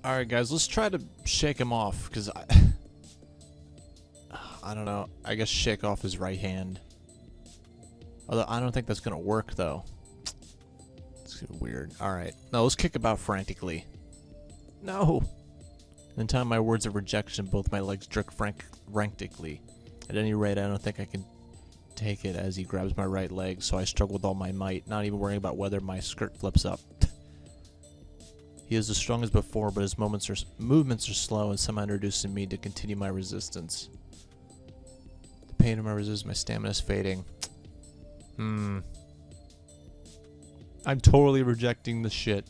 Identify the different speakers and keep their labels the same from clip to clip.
Speaker 1: Alright guys, let's try to shake him off, because I don't know, I guess shake off his right hand. Although I don't think that's gonna work though. It's weird. Alright, now let's kick about frantically. No! In time my words of rejection, both my legs jerk frantically. At any rate, I don't think I can take it as he grabs my right leg, so I struggle with all my might, not even worrying about whether my skirt flips up. He is as strong as before, but his movements are slow and somehow introducing me to continue my resistance. The pain of my resistance, my stamina is fading. I'm totally rejecting the shit.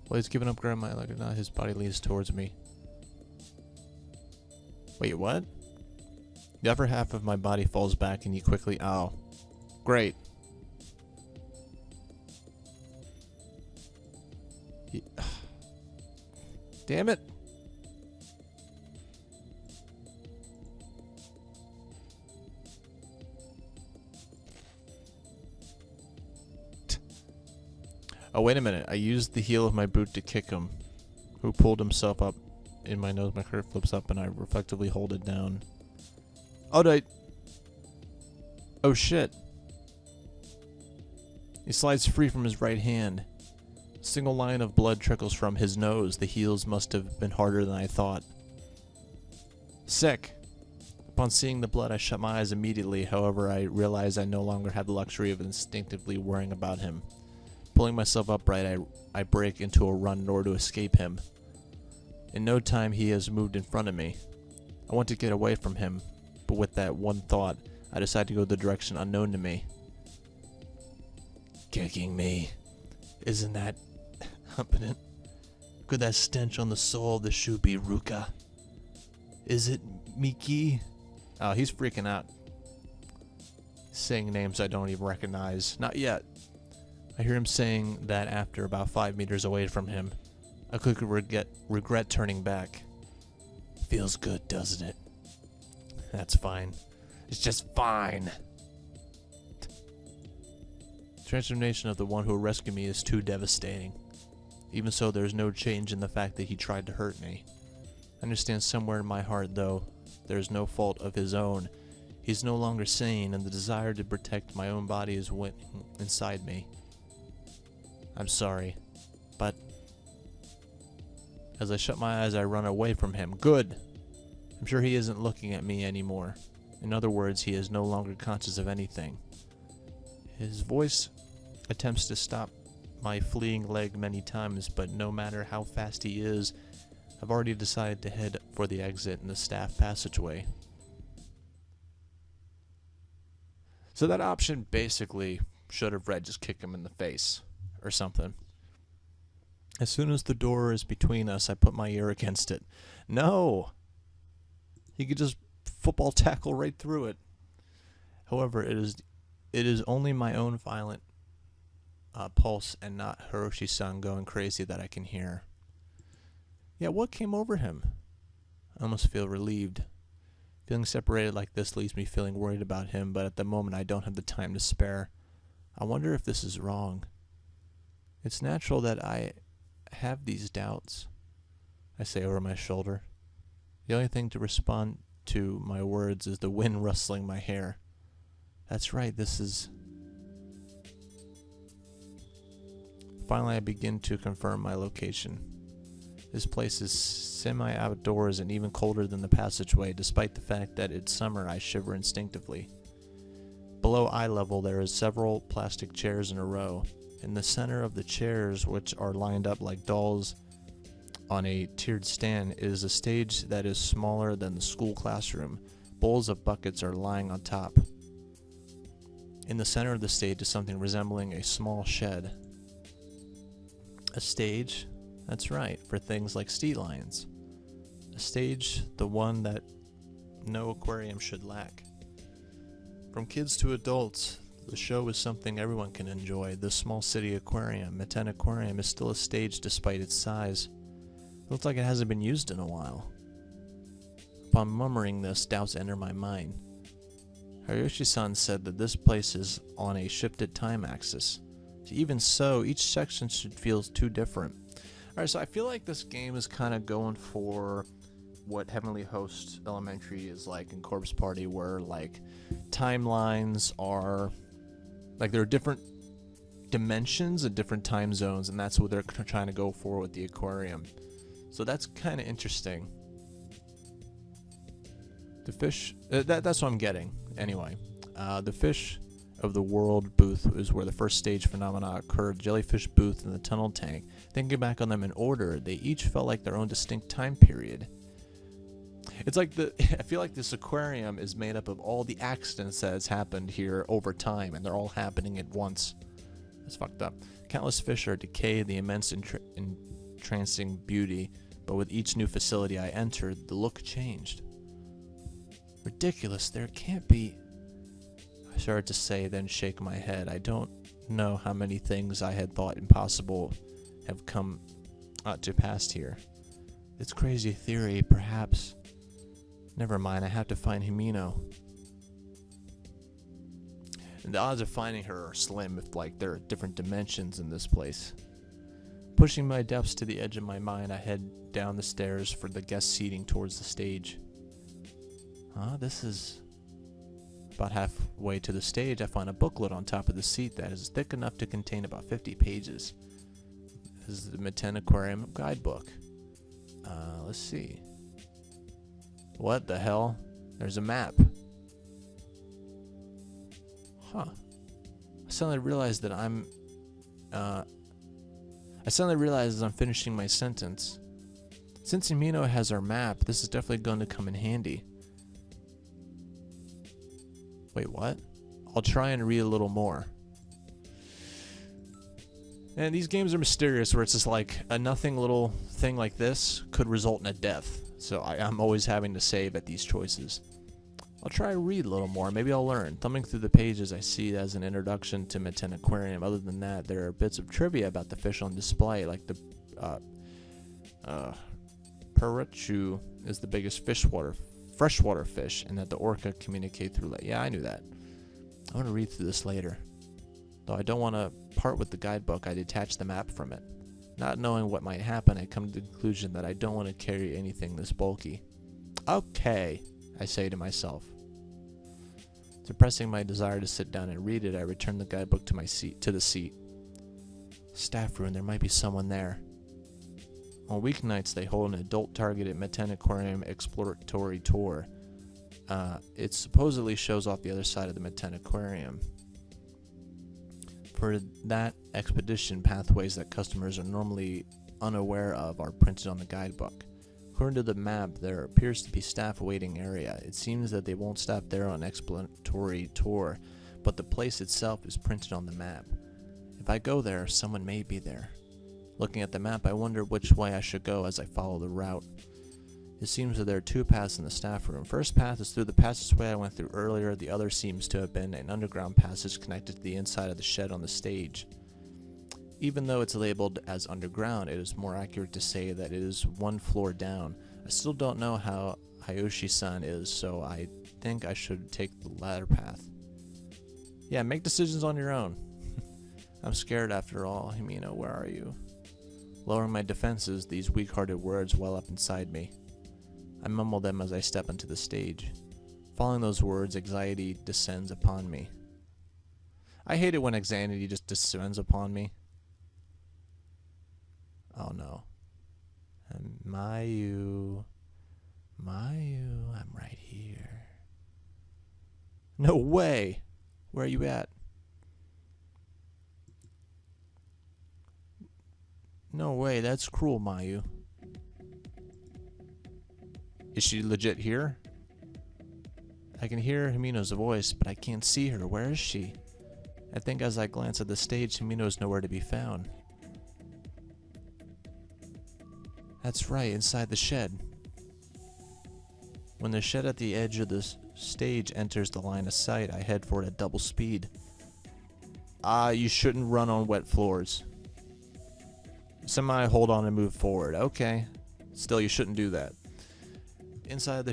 Speaker 1: Well, he's giving up ground my leg or not, his body leans towards me. Wait, what? The upper half of my body falls back and he quickly... Oh. Great. Damn it. Oh, wait a minute. I used the heel of my boot to kick him, who pulled himself up in my nose. My skirt flips up and I reflectively hold it down. Oh, oh, shit. He slides free from his right hand. A single line of blood trickles from his nose. The heels must have been harder than I thought. Sick. Upon seeing the blood, I shut my eyes immediately. However, I realized I no longer had the luxury of instinctively worrying about him. Pulling myself upright, I break into a run in order to escape him. In no time, he has moved in front of me. I want to get away from him, but with that one thought, I decide to go the direction unknown to me. Kicking me. Isn't that competent? Could that stench on the soul of the shoe be Ruka? Is it Miki? Oh, he's freaking out. Saying names I don't even recognize. Not yet. I hear him saying that after about 5 meters away from him. I quickly regret turning back. Feels good, doesn't it? That's fine. It's just fine. The transformation of the one who rescued me is too devastating. Even so, there is no change in the fact that he tried to hurt me. I understand somewhere in my heart, though, there is no fault of his own. He's no longer sane, and the desire to protect my own body is winning inside me. I'm sorry, but as I shut my eyes, I run away from him. Good! I'm sure he isn't looking at me anymore. In other words, he is no longer conscious of anything. His voice attempts to stop my fleeing leg many times, but no matter how fast he is, I've already decided to head for the exit in the staff passageway. So that option basically should have read just kick him in the face or something. As soon as the door is between us, I put my ear against it. No! He could just football tackle right through it. However, it is only my own violent pulse and not Hiroshi-san going crazy that I can hear. Yeah, what came over him? I almost feel relieved. Feeling separated like this leaves me feeling worried about him, but at the moment I don't have the time to spare. I wonder if this is wrong. It's natural that I have these doubts, I say over my shoulder. The only thing to respond to my words is the wind rustling my hair. That's right, this is... Finally, I begin to confirm my location. This place is semi-outdoors and even colder than the passageway. Despite the fact that it's summer, I shiver instinctively. Below eye level, there are several plastic chairs in a row. In the center of the chairs, which are lined up like dolls on a tiered stand, is a stage that is smaller than the school classroom. Bowls of buckets are lying on top. In the center of the stage is something resembling a small shed. A stage? That's right, for things like sea lions. A stage, the one that no aquarium should lack. From kids to adults, the show is something everyone can enjoy. The small city aquarium, Manten Aquarium, is still a stage despite its size. It looks like it hasn't been used in a while. Upon murmuring this, doubts enter my mind. Hiroshi-san said that this place is on a shifted time axis. Even so, each section should feel too different. Alright, so I feel like this game is kind of going for what Heavenly Host Elementary is like in Corpse Party, where like timelines are like there are different dimensions and different time zones, and that's what they're trying to go for with the aquarium. So that's kind of interesting. The fish, that's what I'm getting anyway. The fish of the world booth is where the first stage phenomena occurred. Jellyfish booth and the tunnel tank. Thinking back on them in order, they each felt like their own distinct time period. It's like I feel like this aquarium is made up of all the accidents that has happened here over time, and they're all happening at once. It's fucked up. Countless fish are decayed, the immense entrancing beauty, but with each new facility I entered, the look changed. Ridiculous, there can't be... I started to say, then shake my head. I don't know how many things I had thought impossible have come to pass here. It's crazy theory, perhaps. Never mind, I have to find Himeno. And the odds of finding her are slim if, like, there are different dimensions in this place. Pushing my depths to the edge of my mind, I head down the stairs for the guest seating towards the stage. This is... About halfway to the stage, I find a booklet on top of the seat that is thick enough to contain about 50 pages. This is the Manten Aquarium guidebook. Let's see. What the hell? There's a map. Huh. I suddenly realized as I'm finishing my sentence. Since Himeno has our map, this is definitely going to come in handy. Wait, what? I'll try and read a little more. And these games are mysterious, where it's just like a nothing little thing like this could result in a death. So I'm always having to save at these choices. I'll try to read a little more. Maybe I'll learn. Thumbing through the pages, I see it as an introduction to Manten Aquarium. Other than that, there are bits of trivia about the fish on display, like the Parachu is the biggest freshwater fish, and that the orca communicate through light. Yeah, I knew that. I want to read through this later. Though I don't want to part with the guidebook, I detach the map from it. Not knowing what might happen, I come to the conclusion that I don't want to carry anything this bulky. Okay, I say to myself. Suppressing my desire to sit down and read it, I return the guidebook to the seat. Staff room, there might be someone there. On weeknights, they hold an adult-targeted Manten Aquarium exploratory tour. It supposedly shows off the other side of the Manten Aquarium. For that expedition, pathways that customers are normally unaware of are printed on the guidebook. According to the map, there appears to be staff waiting area. It seems that they won't stop there on exploratory tour, but the place itself is printed on the map. If I go there, someone may be there. Looking at the map, I wonder which way I should go as I follow the route. It seems that there are two paths in the staff room. First path is through the passageway I went through earlier. The other seems to have been an underground passage connected to the inside of the shed on the stage. Even though it's labeled as underground, it is more accurate to say that it is one floor down. I still don't know how Hayoshi-san is, so I think I should take the latter path. Yeah, make decisions on your own. I'm scared after all. Himeno, where are you? Lowering my defenses, these weak-hearted words well up inside me. I mumble them as I step into the stage. Following those words, anxiety descends upon me. I hate it when anxiety just descends upon me. Oh no. Mayu, I'm right here. No way! Where are you at? No way, that's cruel, Mayu. Is she legit here? I can hear Himeno's voice, but I can't see her. Where is she? I think as I glance at the stage, Himeno's nowhere to be found. That's right, inside the shed. When the shed at the edge of the stage enters the line of sight, I head for it at double speed. You shouldn't run on wet floors. Semi hold on and move forward. Okay. Still, you shouldn't do that. Inside of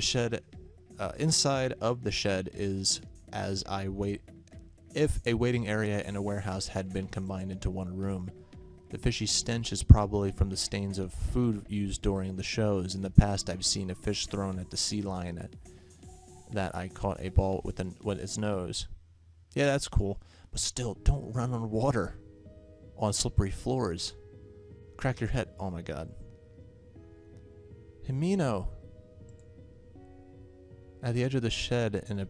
Speaker 1: the shed is as I wait If a waiting area and a warehouse had been combined into one room, the fishy stench is probably from the stains of food used during the shows. In the past, I've seen a fish thrown at the sea lion that I caught a ball with its nose. Yeah, that's cool. But still, don't run on water. On slippery floors. Crack your head. Oh my god. Himeno. At the edge of the shed, in a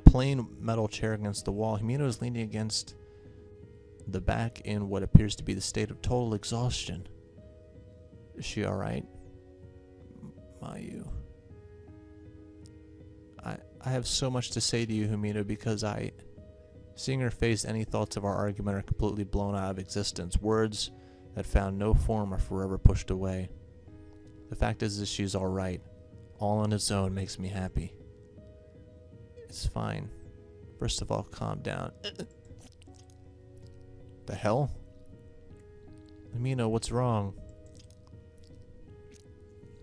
Speaker 1: plain metal chair against the wall, Himeno is leaning against the back in what appears to be the state of total exhaustion. Is she alright? Mayu. I have so much to say to you, Himeno, because seeing her face, any thoughts of our argument are completely blown out of existence. Words that found no form are forever pushed away. The fact is that she's alright. All on its own makes me happy. It's fine. First of all, calm down. The hell? Himeno, what's wrong?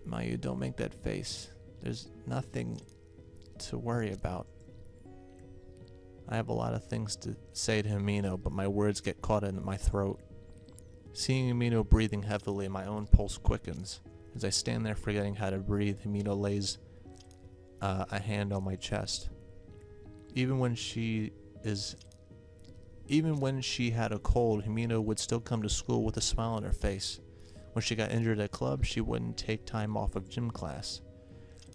Speaker 1: Mayu, don't make that face. There's nothing to worry about. I have a lot of things to say to Himeno, but my words get caught in my throat. Seeing Himeno breathing heavily, my own pulse quickens. As I stand there forgetting how to breathe, Himeno lays a hand on my chest. Even when she had a cold, Himeno would still come to school with a smile on her face. When she got injured at club, she wouldn't take time off of gym class.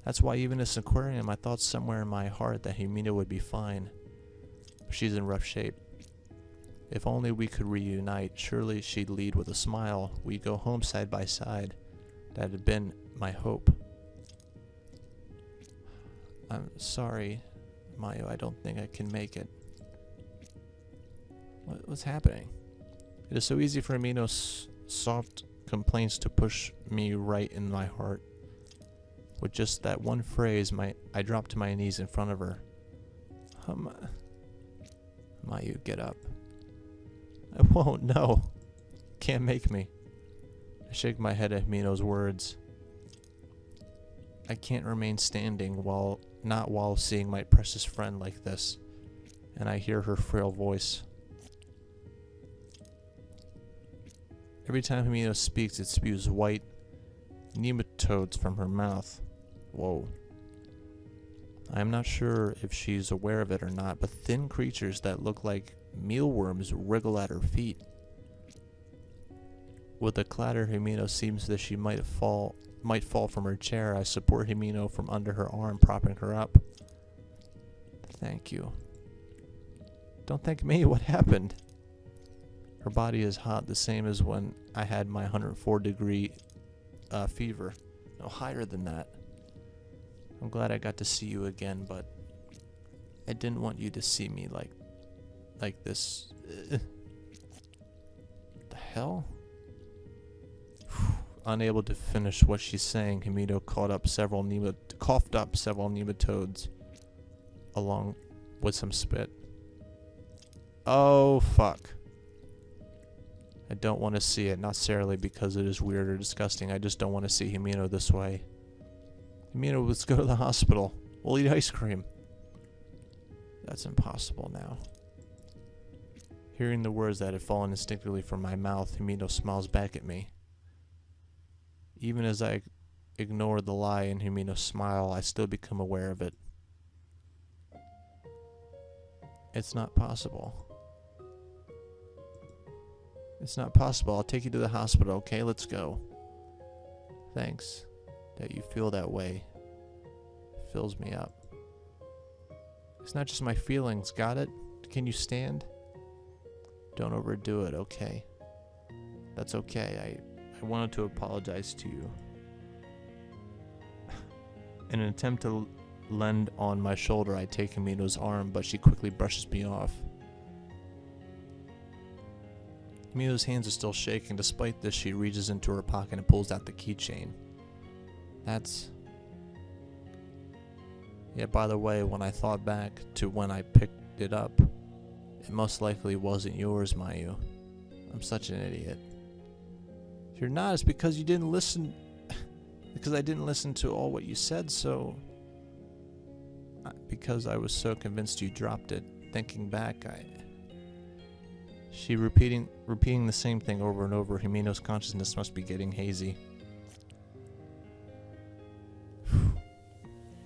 Speaker 1: That's why even in this aquarium, I thought somewhere in my heart that Himeno would be fine. But she's in rough shape. If only we could reunite, surely she'd lead with a smile. We'd go home side by side. That had been my hope. I'm sorry, Mayu, I don't think I can make it. What's happening? It is so easy for Himeno's soft complaints to push me right in my heart. With just that one phrase, I dropped to my knees in front of her. Mayu, get up. I won't, no. Can't make me. I shake my head at Himeno's words. I can't remain standing not while seeing my precious friend like this. And I hear her frail voice. Every time Himeno speaks, it spews white nematodes from her mouth. Whoa. I am not sure if she's aware of it or not, but thin creatures that look like mealworms wriggle at her feet. With a clatter, Himeno seems that she might fall from her chair. I support Himeno from under her arm, propping her up. Thank you. Don't thank me. What happened? Her body is hot, the same as when I had my 104-degree fever. No, higher than that. I'm glad I got to see you again, but I didn't want you to see me like this. The hell? Unable to finish what she's saying, Himeno coughed up several nematodes along with some spit. Oh, fuck. I don't want to see it, not necessarily because it is weird or disgusting. I just don't want to see Himeno this way. Himeno, let's go to the hospital. We'll eat ice cream. That's impossible now. Hearing the words that had fallen instinctively from my mouth, Himeno smiles back at me. Even as I ignore the lie in Himeno's smile, I still become aware of it. It's not possible. It's not possible. I'll take you to the hospital, okay? Let's go. Thanks that you feel that way. It fills me up. It's not just my feelings, got it? Can you stand? Don't overdo it, okay? That's okay. I wanted to apologize to you. In an attempt to lend on my shoulder, I take Himeno's arm, but she quickly brushes me off. Himeno's hands are still shaking. Despite this, she reaches into her pocket and pulls out the keychain. Yeah, by the way, when I thought back to when I picked it up, it most likely wasn't yours, Mayu. I'm such an idiot. If you're not, it's because you didn't listen. Because I didn't listen to all what you said, so... Because I was so convinced you dropped it. thinking back, she repeating the same thing over and over. Himeno's consciousness must be getting hazy.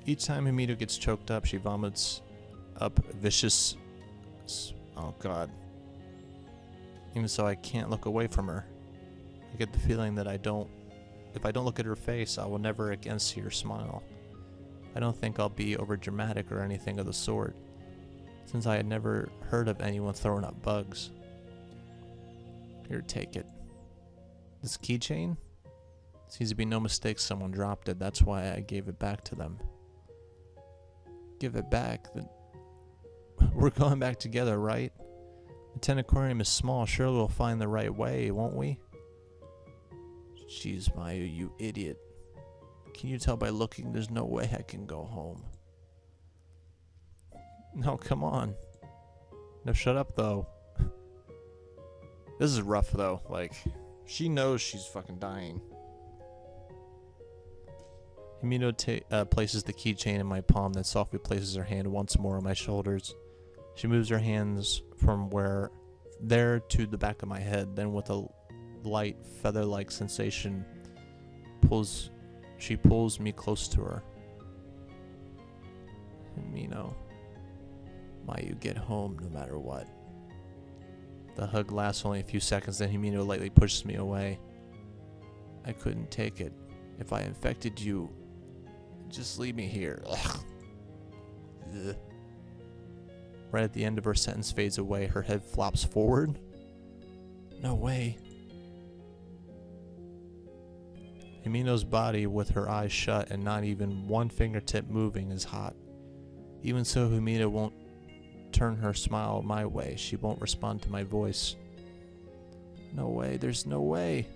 Speaker 1: Each time Himeno gets choked up, she vomits up vicious... Oh god. Even so, I can't look away from her. I get the feeling that if I don't look at her face, I will never again see her smile. I don't think I'll be overdramatic or anything of the sort, since I had never heard of anyone throwing up bugs. Here, take it. This keychain? Seems to be no mistake, someone dropped it. That's why I gave it back to them. Give it back? We're going back together, right? Manten Aquarium is small. Surely we'll find the right way, won't we? Jeez, Mayu, you idiot. Can you tell by looking? There's no way I can go home. No, come on. No, shut up, though. This is rough, though. Like, she knows she's fucking dying. Himeno places the keychain in my palm, then softly places her hand once more on my shoulders. She moves her hands from there to the back of my head, then with a light feather-like sensation, she pulls me close to her. Himeno, Mayu, get home no matter what. The hug lasts only a few seconds, then Himeno lightly pushes me away. I couldn't take it. If I infected you, just leave me here. Ugh. Right at the end of her sentence fades away, her head flops forward. No way. Himeno's body, with her eyes shut and not even one fingertip moving, is hot. Even so, Himeno won't turn her smile my way. She won't respond to my voice. No way, there's no way.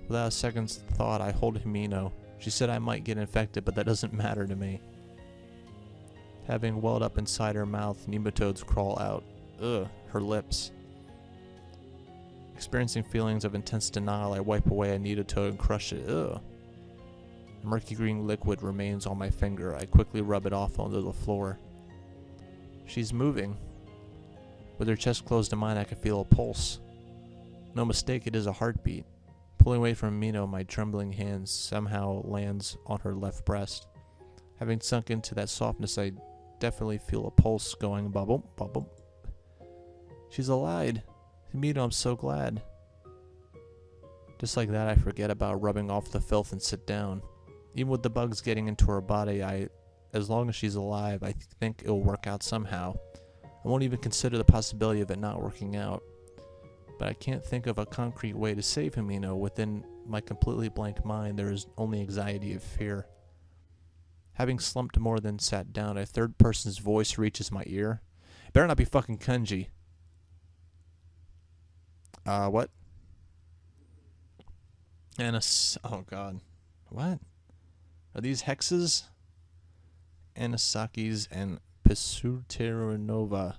Speaker 1: Without a second's thought, I hold Himeno. She said I might get infected, but that doesn't matter to me. Having welled up inside her mouth, nematodes crawl out. Ugh, her lips. Experiencing feelings of intense denial, I wipe away a nematode and crush it. Ugh. A murky green liquid remains on my finger. I quickly rub it off onto the floor. She's moving. With her chest closed to mine, I can feel a pulse. No mistake, it is a heartbeat. Pulling away from Himeno, my trembling hand somehow lands on her left breast. Having sunk into that softness, I definitely feel a pulse going bubble, bubble. She's alive. Himeno, I'm so glad. Just like that, I forget about rubbing off the filth and sit down. Even with the bugs getting into her body, as long as she's alive, I think it'll work out somehow. I won't even consider the possibility of it not working out. But I can't think of a concrete way to save Himeno. Within my completely blank mind, there is only anxiety of fear. Having slumped more than sat down, a third person's voice reaches my ear. It better not be fucking Kenji. What? Oh god. What? Are these hexes? Anasaki's and Pseudoteranova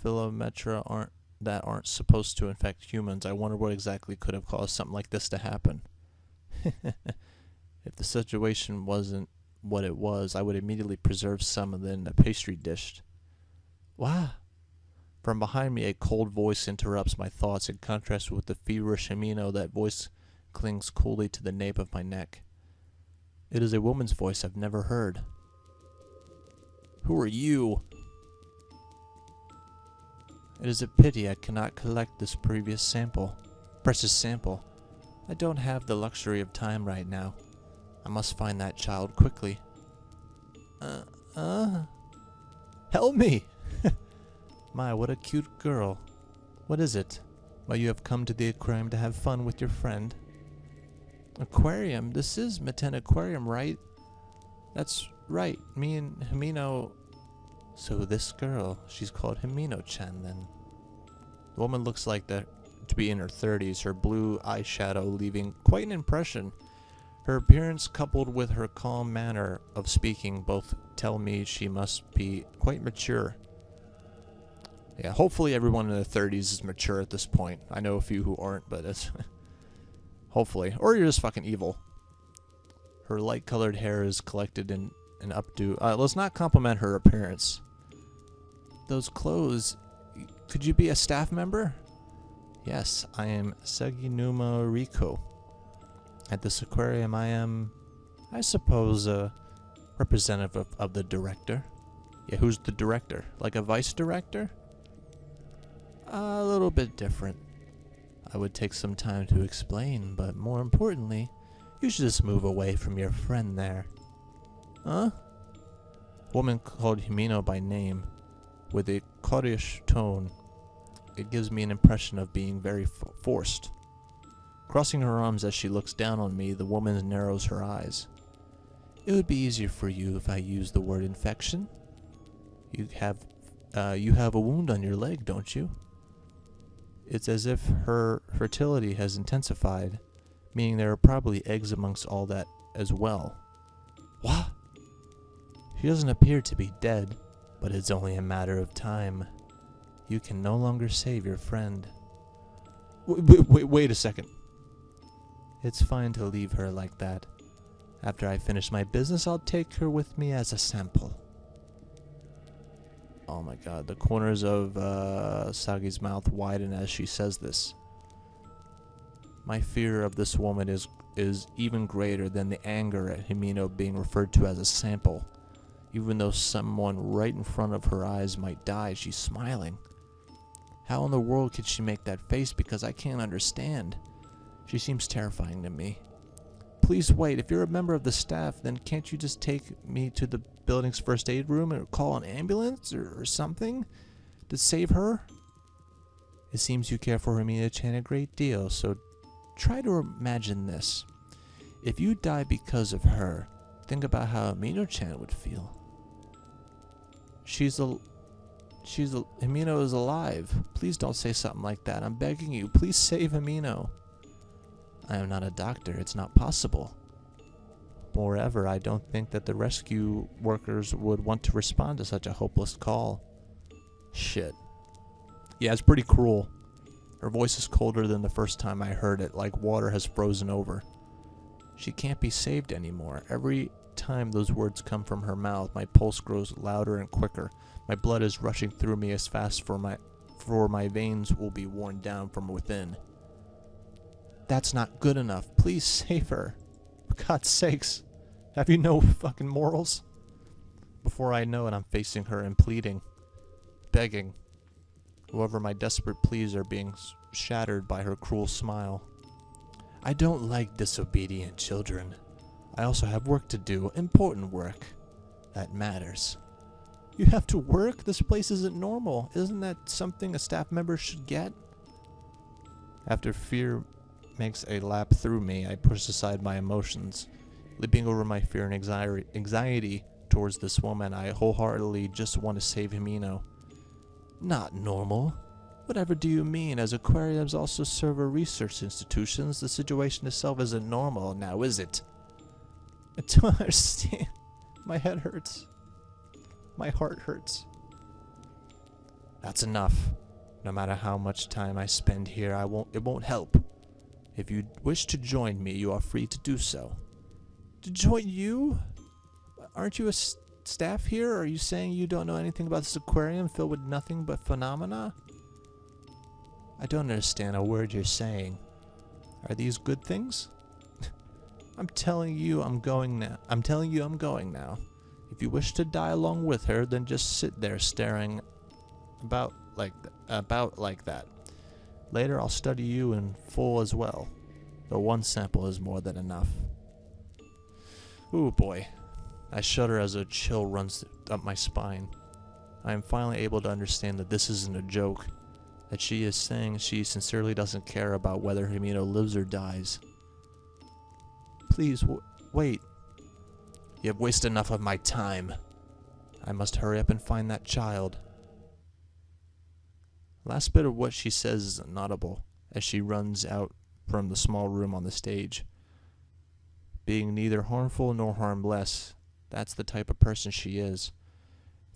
Speaker 1: Philometra aren't supposed to infect humans. I wonder what exactly could have caused something like this to happen. If the situation wasn't what it was, I would immediately preserve some and then a pastry dish. Wow. From behind me, a cold voice interrupts my thoughts. In contrast with the feverish Himeno, that voice clings coolly to the nape of my neck. It is a woman's voice I've never heard. Who are you? It is a pity I cannot collect this precious sample. I don't have the luxury of time right now. I must find that child quickly. Help me! My, what a cute girl. What is it? Why, you have come to the aquarium to have fun with your friend. Aquarium? This is Manten Aquarium, right? That's right. Me and Himeno. So this girl, she's called Himeno-chan then. The woman looks like to be in her 30s, her blue eyeshadow leaving quite an impression. Her appearance, coupled with her calm manner of speaking, both tell me she must be quite mature. Yeah, hopefully everyone in their 30s is mature at this point. I know a few who aren't, but it's... hopefully. Or you're just fucking evil. Her light-colored hair is collected in an updo. Let's not compliment her appearance. Those clothes. Could you be a staff member? Yes, I am Seginuma Riko. At this aquarium, I am, I suppose, a representative of the director. Yeah, who's the director? Like a vice director? A little bit different. I would take some time to explain, but more importantly, you should just move away from your friend there. Huh? Woman called Himeno by name, with a courtish tone. It gives me an impression of being very forced. Crossing her arms as she looks down on me, the woman narrows her eyes. It would be easier for you if I used the word infection. You have a wound on your leg, don't you? It's as if her fertility has intensified, meaning there are probably eggs amongst all that as well. What? She doesn't appear to be dead, but it's only a matter of time. You can no longer save your friend. Wait a second. It's fine to leave her like that. After I finish my business, I'll take her with me as a sample. Oh my god, the corners of Sagi's mouth widen as she says this. My fear of this woman is even greater than the anger at Himeno being referred to as a sample. Even though someone right in front of her eyes might die, she's smiling. How in the world could she make that face? Because I can't understand. She seems terrifying to me. Please wait. If you're a member of the staff, then can't you just take me to the building's first aid room and call an ambulance or something to save her? It seems you care for Himeno-chan a great deal, so try to imagine this. If you die because of her, think about how Himeno-chan would feel. Himeno is alive. Please don't say something like that. I'm begging you. Please save Himeno. I am not a doctor. It's not possible. Moreover, I don't think that the rescue workers would want to respond to such a hopeless call. Shit. Yeah, it's pretty cruel. Her voice is colder than the first time I heard it, like water has frozen over. She can't be saved anymore. Every time those words come from her mouth, my pulse grows louder and quicker. My blood is rushing through me as fast for my veins will be worn down from within. That's not good enough. Please save her. For God's sakes. Have you no fucking morals? Before I know it, I'm facing her and pleading. Begging. However, my desperate pleas are being shattered by her cruel smile. I don't like disobedient children. I also have work to do. Important work. That matters. You have to work? This place isn't normal. Isn't that something a staff member should get? After fear makes a lap through me, I push aside my emotions. Leaping over my fear and anxiety towards this woman, I wholeheartedly just want to save Himeno. Not normal? Whatever do you mean? As aquariums also serve as research institutions, the situation itself isn't normal, now is it? I don't understand. My head hurts. My heart hurts. That's enough. No matter how much time I spend here, it won't help. If you wish to join me, you are free to do so. To join you? Aren't you a staff here? Are you saying you don't know anything about this aquarium filled with nothing but phenomena? I don't understand a word you're saying. Are these good things? I'm telling you I'm going now. If you wish to die along with her, then just sit there staring about like that. Later I'll study you in full as well, though one sample is more than enough. Ooh boy. I shudder as a chill runs up my spine. I am finally able to understand that this isn't a joke, that she is saying she sincerely doesn't care about whether Himeno lives or dies. Please, wait. You have wasted enough of my time. I must hurry up and find that child. Last bit of what she says is inaudible as she runs out from the small room on the stage. Being neither harmful nor harmless, that's the type of person she is.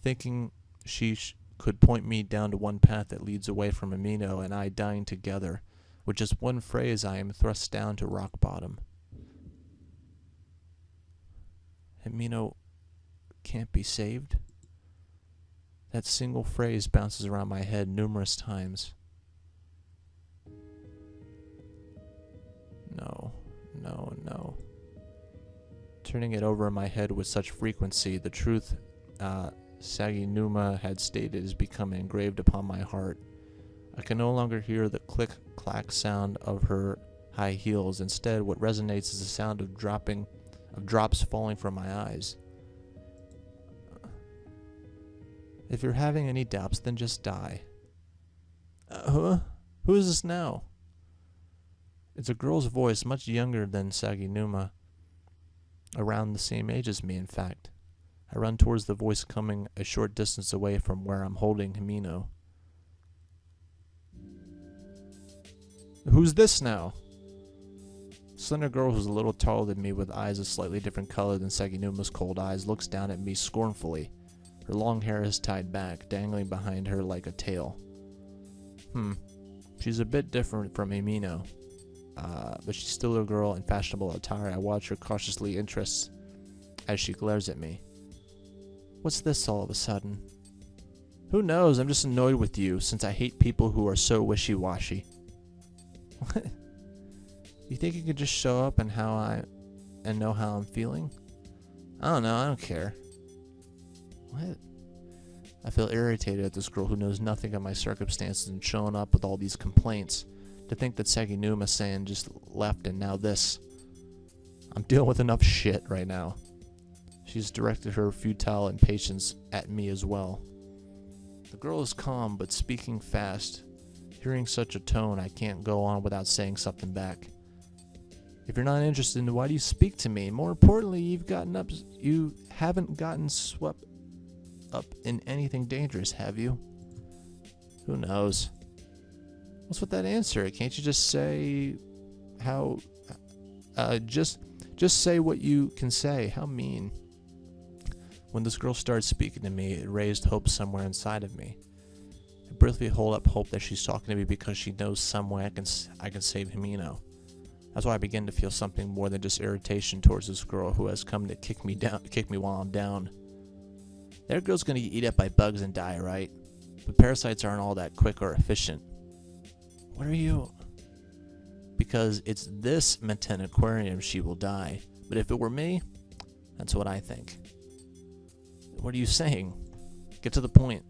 Speaker 1: Thinking she could point me down to one path that leads away from Himeno and I dying together, with just one phrase I am thrust down to rock bottom. Himeno can't be saved? That single phrase bounces around my head numerous times. No, no, no. Turning it over in my head with such frequency, the truth Saginuma had stated is becoming engraved upon my heart. I can no longer hear the click-clack sound of her high heels. Instead, what resonates is the sound of drops falling from my eyes. If you're having any doubts, then just die. Who is this now? It's a girl's voice, much younger than Saginuma. Around the same age as me, in fact. I run towards the voice coming a short distance away from where I'm holding Himeno. Who's this now? Slender girl who's a little taller than me with eyes a slightly different color than Saginuma's cold eyes looks down at me scornfully. Her long hair is tied back, dangling behind her like a tail. She's a bit different from Himeno. But she's still a girl in fashionable attire. I watch her cautiously interested as she glares at me. What's this all of a sudden? Who knows? I'm just annoyed with you, since I hate people who are so wishy-washy. What? You think you could just show up and know how I'm feeling? I don't know. I don't care. What? I feel irritated at this girl who knows nothing of my circumstances and showing up with all these complaints. To think that Saginuma-san just left and now this. I'm dealing with enough shit right now. She's directed her futile impatience at me as well. The girl is calm but speaking fast. Hearing such a tone, I can't go on without saying something back. If you're not interested, why do you speak to me? More importantly, you haven't gotten swept up in anything dangerous, have you? Who knows? What's with that answer? Can't you just say how... just say what you can say. How mean. When this girl started speaking to me, it raised hope somewhere inside of me. I briefly hold up hope that she's talking to me because she knows some way I can save Himeno. That's why I begin to feel something more than just irritation towards this girl who has come to kick me while I'm down. That girl's gonna get eaten up by bugs and die, right? But parasites aren't all that quick or efficient. What are you? Because it's this Manten Aquarium she will die. But if it were me, that's what I think. What are you saying? Get to the point.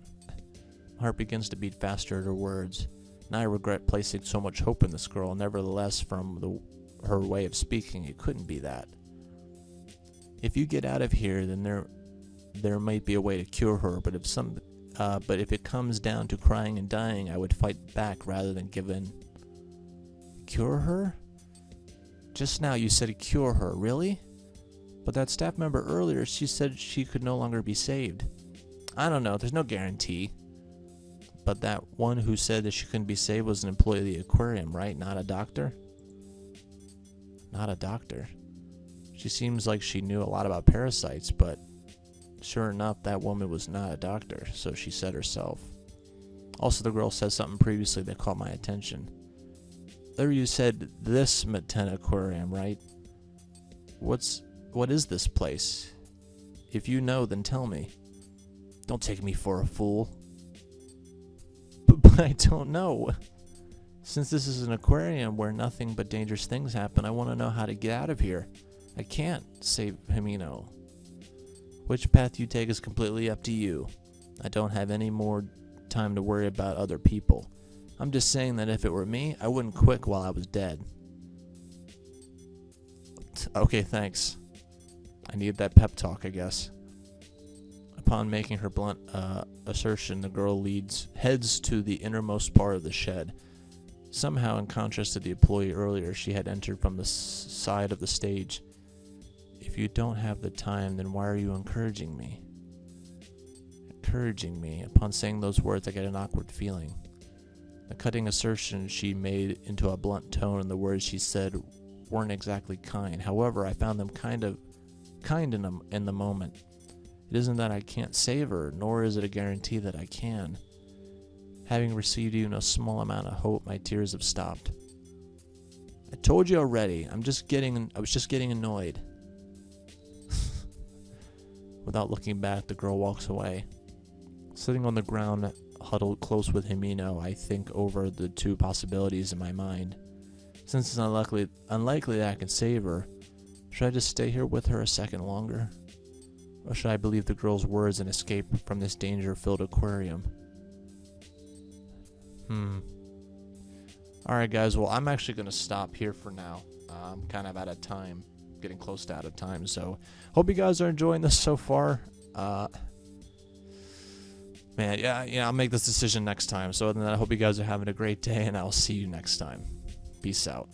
Speaker 1: My heart begins to beat faster at her words. And I regret placing so much hope in this girl. Nevertheless, from her way of speaking, it couldn't be that. If you get out of here, then there might be a way to cure her. But if it comes down to crying and dying, I would fight back rather than give in. Cure her? Just now you said cure her, really? But that staff member earlier, she said she could no longer be saved. I don't know, there's no guarantee. But that one who said that she couldn't be saved was an employee of the aquarium, right? Not a doctor? Not a doctor. She seems like she knew a lot about parasites, but sure enough, that woman was not a doctor, so she said herself. Also, the girl said something previously that caught my attention. There you said this Manten Aquarium, right? What is this place? If you know, then tell me. Don't take me for a fool. But I don't know. Since this is an aquarium where nothing but dangerous things happen, I want to know how to get out of here. I can't save Himeno. Which path you take is completely up to you. I don't have any more time to worry about other people. I'm just saying that if it were me, I wouldn't quit while I was dead. Okay, thanks. I needed that pep talk, I guess. Upon making her blunt assertion, the girl heads to the innermost part of the shed. Somehow, in contrast to the employee earlier, she had entered from the side of the stage. If you don't have the time, then why are you encouraging me? Encouraging me. Upon saying those words, I get an awkward feeling. The cutting assertion she made into a blunt tone, and the words she said weren't exactly kind. However, I found them kind in the moment. It isn't that I can't save her, nor is it a guarantee that I can. Having received even a small amount of hope, my tears have stopped. I told you already. I was just getting annoyed. Without looking back, the girl walks away. Sitting on the ground, huddled close with Himeno, I think over the two possibilities in my mind. Since it's unlikely that I can save her, should I just stay here with her a second longer? Or should I believe the girl's words and escape from this danger-filled aquarium? Alright guys, well I'm actually going to stop here for now. I'm kind of out of time, getting close to out of time, so hope you guys are enjoying this so far. Man, yeah, I'll make this decision next time. So other than that, I hope you guys are having a great day, and I'll see you next time. Peace out.